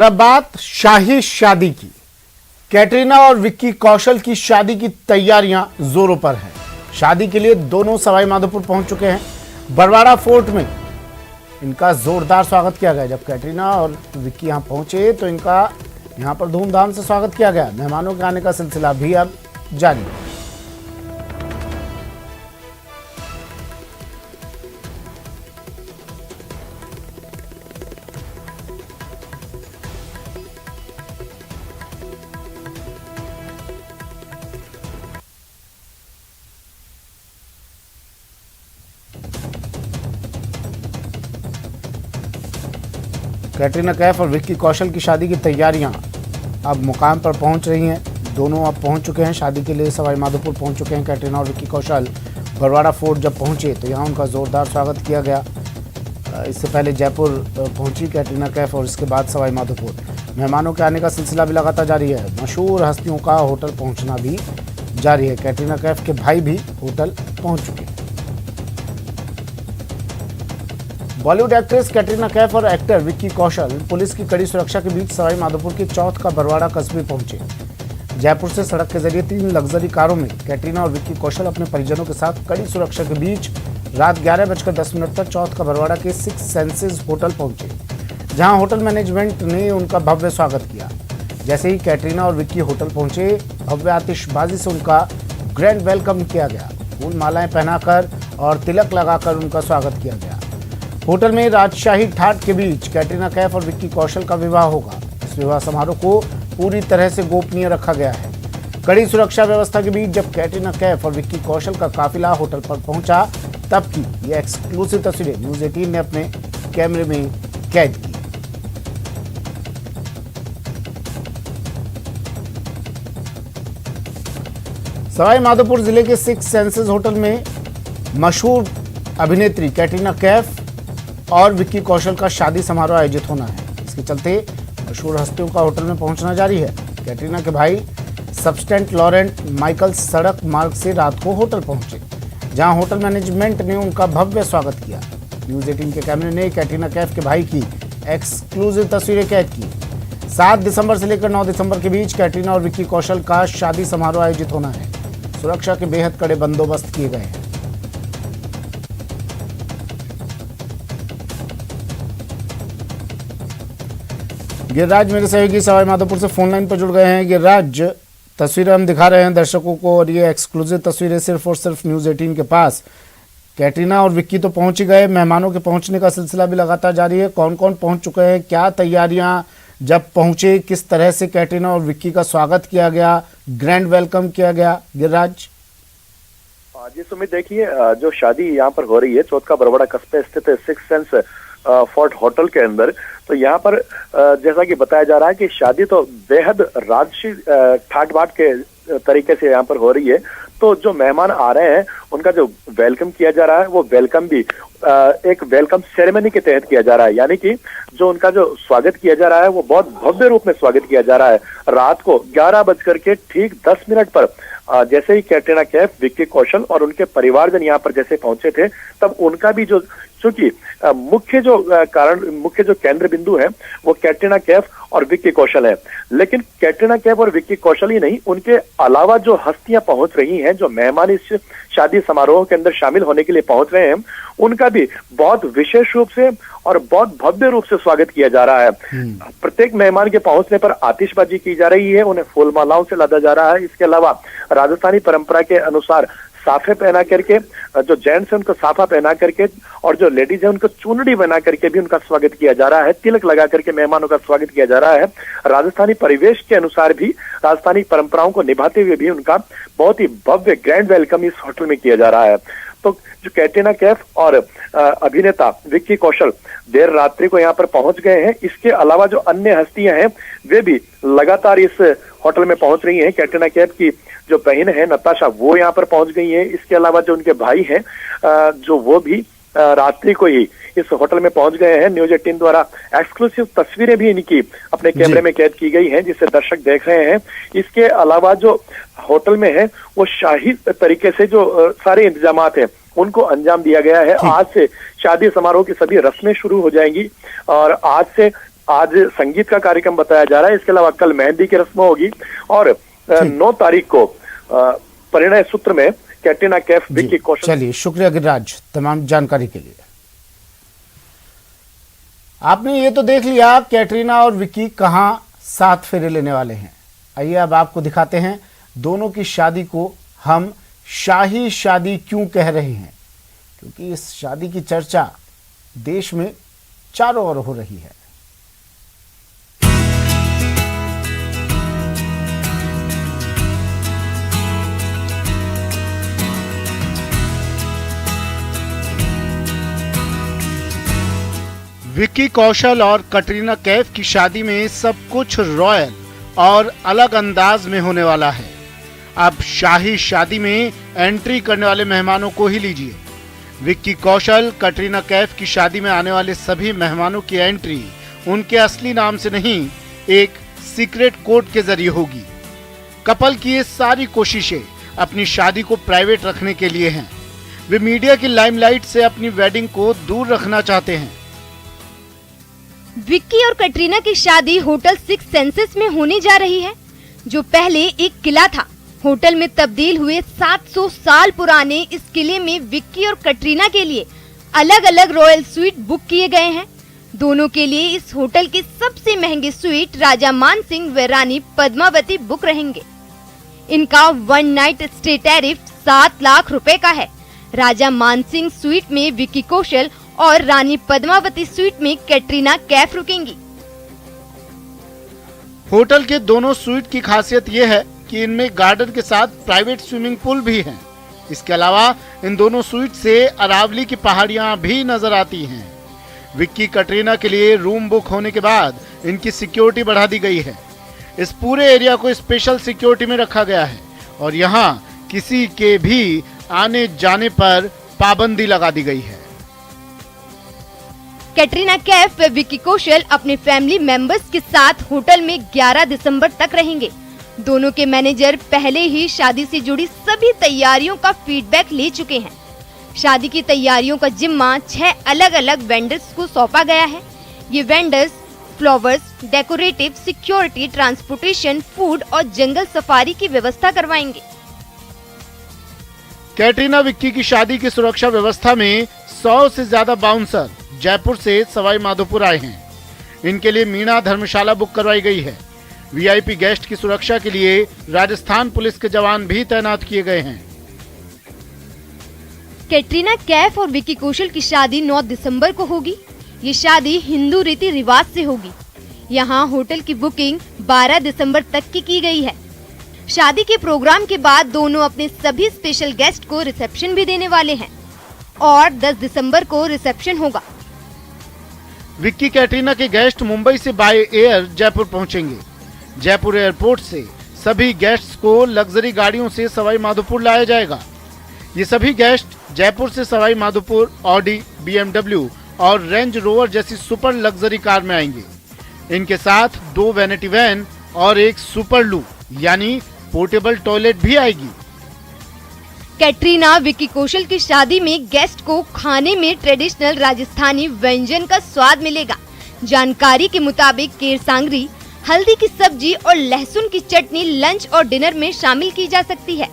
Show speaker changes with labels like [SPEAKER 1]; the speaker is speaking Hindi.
[SPEAKER 1] अब बात शाही शादी की। कैटरीना और विक्की कौशल की शादी की तैयारियां जोरों पर हैं। शादी के लिए दोनों सवाई माधोपुर पहुंच चुके हैं। बरवाड़ा फोर्ट में इनका जोरदार स्वागत किया गया। जब कैटरीना और विक्की यहां पहुंचे तो इनका यहां पर धूमधाम से स्वागत किया गया। मेहमानों के आने का सिलसिला भी अब जारी है। कैटरीना कैफ और विक्की कौशल की शादी की तैयारियां अब मुकाम पर पहुंच रही हैं। दोनों अब पहुंच चुके हैं शादी के लिए, सवाई माधोपुर पहुंच चुके हैं। कैटरीना और विक्की कौशल बरवाड़ा फोर्ट जब पहुंचे तो यहां उनका जोरदार स्वागत किया गया। इससे पहले जयपुर पहुंची कैटरीना कैफ और इसके बाद सवाई माधोपुर। मेहमानों के आने का सिलसिला भी लगातार जारी है। मशहूर हस्तियों का होटल पहुँचना भी जारी है। कैटरीना कैफ के भाई भी होटल पहुँच चुके हैं। बॉलीवुड एक्ट्रेस कैटरीना कैफ और एक्टर विक्की कौशल पुलिस की कड़ी सुरक्षा के बीच सवाई माधोपुर के चौथ का बरवाड़ा कस्बे पहुंचे। जयपुर से सड़क के जरिए 3 लग्जरी कारों में कैटरीना और विक्की कौशल अपने परिजनों के साथ कड़ी सुरक्षा के बीच रात 11:10 तक चौथ का बरवाड़ा के 6 सेंसेस होटल पहुंचे, जहां होटल मैनेजमेंट ने उनका भव्य स्वागत किया। जैसे ही कैटरीना और विक्की होटल पहुंचे, भव्य आतिशबाजी से उनका ग्रैंड वेलकम किया गया। फूल मालाएं पहनाकर और तिलक लगाकर उनका स्वागत किया गया। होटल में राजशाही ठाट के बीच कैटरीना कैफ और विक्की कौशल का विवाह होगा। इस विवाह समारोह को पूरी तरह से गोपनीय रखा गया है। कड़ी सुरक्षा व्यवस्था के बीच जब कैटरीना कैफ और विक्की कौशल का काफिला होटल पर पहुंचा, तब की ये एक्सक्लूसिव तस्वीरें न्यूज़ 18 ने अपने कैमरे में कैद की। सवाई माधोपुर जिले के 6 सेंसेस होटल में मशहूर अभिनेत्री कैटरीना कैफ और विक्की कौशल का शादी समारोह आयोजित होना है। इसके चलते मशहूर हस्तियों का होटल में पहुंचना जारी है। कैटरीना के भाई सबस्टेंट लॉरेंट माइकल सड़क मार्ग से रात को होटल पहुंचे, जहां होटल मैनेजमेंट ने उनका भव्य स्वागत किया। न्यूज़ 18 के कैमरे ने कैटरीना कैफ के भाई की एक्सक्लूसिव तस्वीरें कैद की। 7 दिसंबर से लेकर 9 दिसंबर के बीच कैटरीना और विक्की कौशल का शादी समारोह आयोजित होना है। सुरक्षा के बेहद कड़े बंदोबस्त किए गए हैं। गिरिराज मेरे सहयोगी सवाई माधोपुर से फोन लाइन पर जुड़ गए हैं। गिरिराज, तस्वीरें हम दिखा रहे हैं दर्शकों को और ये एक्सक्लूसिव तस्वीरें सिर्फ और सिर्फ न्यूज़ 18 के पास। कैटरीना और विक्की तो पहुंच ही गए, मेहमानों के पहुंचने का सिलसिला भी लगातार जारी है। कौन कौन पहुंच चुके हैं, क्या तैयारियां, जब पहुंचे किस तरह से कैटरीना और विक्की का स्वागत किया गया, ग्रैंड वेलकम किया गया? गिरिराज
[SPEAKER 2] जी सुमित, देखिए जो शादी यहाँ पर हो रही है चौथ का बरवाड़ा कस्बे स्थित 6 सेंस फोर्ट होटल के अंदर, तो यहाँ पर जैसा कि बताया जा रहा है कि शादी तो बेहद राजसी ठाट बाट के तरीके से यहाँ पर हो रही है। तो जो मेहमान आ रहे हैं उनका जो वेलकम किया जा रहा है वो वेलकम भी एक वेलकम सेरेमनी के तहत किया जा रहा है। यानी कि जो उनका जो स्वागत किया जा रहा है वो बहुत भव्य रूप में स्वागत किया जा रहा है। रात को 11:10 पर जैसे ही कैटरीना कैफ, विक्की कौशल और उनके परिवारजन यहाँ पर जैसे पहुंचे थे, तब उनका भी जो चूंकि मुख्य जो केंद्र बिंदु है वो कैटरीना कैफ और विक्की कौशल है। लेकिन कैटरीना कैफ और विक्की कौशल ही नहीं, उनके अलावा जो हस्तियां पहुंच रही हैं, जो मेहमान इस शादी समारोह के अंदर शामिल होने के लिए पहुंच रहे हैं, उनका भी बहुत विशेष रूप से और बहुत भव्य रूप से स्वागत किया जा रहा है। प्रत्येक मेहमान के पहुंचने पर आतिशबाजी की जा रही है, उन्हें फूल मालाओं से लादा जा रहा है। इसके अलावा राजस्थानी परंपरा के अनुसार साफे पहना करके, जो जेंट्स है उनको साफा पहना करके और जो लेडीज है उनको चुनरी बना करके भी उनका स्वागत किया जा रहा है। तिलक लगा करके मेहमानों का स्वागत किया जा रहा है। राजस्थानी परिवेश के अनुसार भी, राजस्थानी परंपराओं को निभाते हुए भी उनका बहुत ही भव्य ग्रैंड वेलकम इस होटल में किया जा रहा है। तो जो कैटरीना कैफ और अभिनेता विक्की कौशल देर रात्रि को यहाँ पर पहुंच गए हैं। इसके अलावा जो अन्य हस्तियां हैं वे भी लगातार इस होटल में पहुंच रही हैं। कैटरीना कैफ की जो बहन है नताशा, वो यहाँ पर पहुंच गई है। इसके अलावा जो उनके भाई हैं जो वो भी रात्रि को ही इस होटल में पहुंच गए हैं। न्यूज़ 18 द्वारा एक्सक्लूसिव तस्वीरें भी इनकी अपने कैमरे में कैद की गई हैं, जिसे दर्शक देख रहे हैं। इसके अलावा जो होटल में है वो शाही तरीके से जो सारे इंतजामात हैं उनको अंजाम दिया गया है। आज से शादी समारोह की सभी रस्में शुरू हो जाएंगी और आज से आज संगीत का कार्यक्रम बताया जा रहा है। इसके अलावा कल मेहंदी की रस्म होगी और 9 तारीख को परिणय सूत्र में कैटरीना कैफ, विक्की कौशल।
[SPEAKER 1] चलिए, शुक्रिया गिरिराज तमाम जानकारी के लिए। आपने ये तो देख लिया कैटरीना और विक्की कहां साथ फेरे लेने वाले हैं। आइए अब आपको दिखाते हैं दोनों की शादी को हम शाही शादी क्यों कह रहे हैं, क्योंकि इस शादी की चर्चा देश में चारों ओर हो रही है। विक्की कौशल और कटरीना कैफ की शादी में सब कुछ रॉयल और अलग अंदाज में होने वाला है। अब शाही शादी में एंट्री करने वाले मेहमानों को ही लीजिए। विक्की कौशल, कटरीना कैफ की शादी में आने वाले सभी मेहमानों की एंट्री उनके असली नाम से नहीं, एक सीक्रेट कोड के जरिए होगी। कपल की ये सारी कोशिशें अपनी शादी को प्राइवेट रखने के लिए हैं। वे मीडिया की लाइमलाइट से अपनी वेडिंग को दूर रखना चाहते हैं।
[SPEAKER 3] विक्की और कटरीना की शादी होटल 6 सेंसेस में होने जा रही है, जो पहले एक किला था। होटल में तब्दील हुए 700 साल पुराने इस किले में विक्की और कटरीना के लिए अलग अलग रॉयल स्वीट बुक किए गए हैं। दोनों के लिए इस होटल के सबसे महंगे स्वीट राजा मानसिंह व रानी पद्मावती बुक रहेंगे। इनका 1 नाइट स्टे टैरिफ 7 लाख रुपए का है। राजा मानसिंह स्वीट में विक्की कौशल और रानी पद्मावती स्वीट में कैटरीना कैफ रुकेंगी।
[SPEAKER 1] होटल के दोनों स्वीट की खासियत यह है कि इनमें गार्डन के साथ प्राइवेट स्विमिंग पूल भी है। इसके अलावा इन दोनों स्वीट से अरावली की पहाड़ियां भी नजर आती हैं। विक्की कटरीना के लिए रूम बुक होने के बाद इनकी सिक्योरिटी बढ़ा दी गई है। इस पूरे एरिया को स्पेशल सिक्योरिटी में रखा गया है और यहाँ किसी के भी आने जाने पर पाबंदी लगा दी गई है।
[SPEAKER 3] कैटरीना कैफ व विक्की कौशल अपने फैमिली मेंबर्स के साथ होटल में 11 दिसंबर तक रहेंगे। दोनों के मैनेजर पहले ही शादी से जुड़ी सभी तैयारियों का फीडबैक ले चुके हैं। शादी की तैयारियों का जिम्मा 6 अलग अलग वेंडर्स को सौंपा गया है। ये vendors flowers, decorative, security, transportation, food और जंगल सफारी की व्यवस्था करवाएंगे।
[SPEAKER 1] कैटरीना विक्की की शादी की सुरक्षा व्यवस्था में 100 से ज्यादा बाउंसर जयपुर से सवाई माधोपुर आए हैं। इनके लिए मीणा धर्मशाला बुक करवाई गई है। वीआईपी गेस्ट की सुरक्षा के लिए राजस्थान पुलिस के जवान भी तैनात किए गए हैं।
[SPEAKER 3] कैटरीना कैफ और विक्की कौशल की शादी 9 दिसंबर को होगी। ये शादी हिंदू रीति रिवाज से होगी। यहाँ होटल की बुकिंग 12 दिसंबर तक की गई है। शादी के प्रोग्राम के बाद दोनों अपने सभी स्पेशल गेस्ट को रिसेप्शन भी देने वाले हैं और 10 दिसंबर को रिसेप्शन होगा।
[SPEAKER 1] विक्की कैटरीना के गेस्ट मुंबई से बाय एयर जयपुर पहुंचेंगे। जयपुर एयरपोर्ट से सभी गेस्ट्स को लग्जरी गाड़ियों से सवाई माधोपुर लाया जाएगा। ये सभी गेस्ट जयपुर से सवाई माधोपुर ऑडी, BMW और रेंज रोवर जैसी सुपर लग्जरी कार में आएंगे। इनके साथ 2 वैनिटी वैन और एक सुपर लू यानी पोर्टेबल टॉयलेट भी आएगी।
[SPEAKER 3] कैटरीना विक्की कौशल की शादी में गेस्ट को खाने में ट्रेडिशनल राजस्थानी व्यंजन का स्वाद मिलेगा। जानकारी के मुताबिक केर सांगरी, हल्दी की सब्जी और लहसुन की चटनी लंच और डिनर में शामिल की जा सकती है।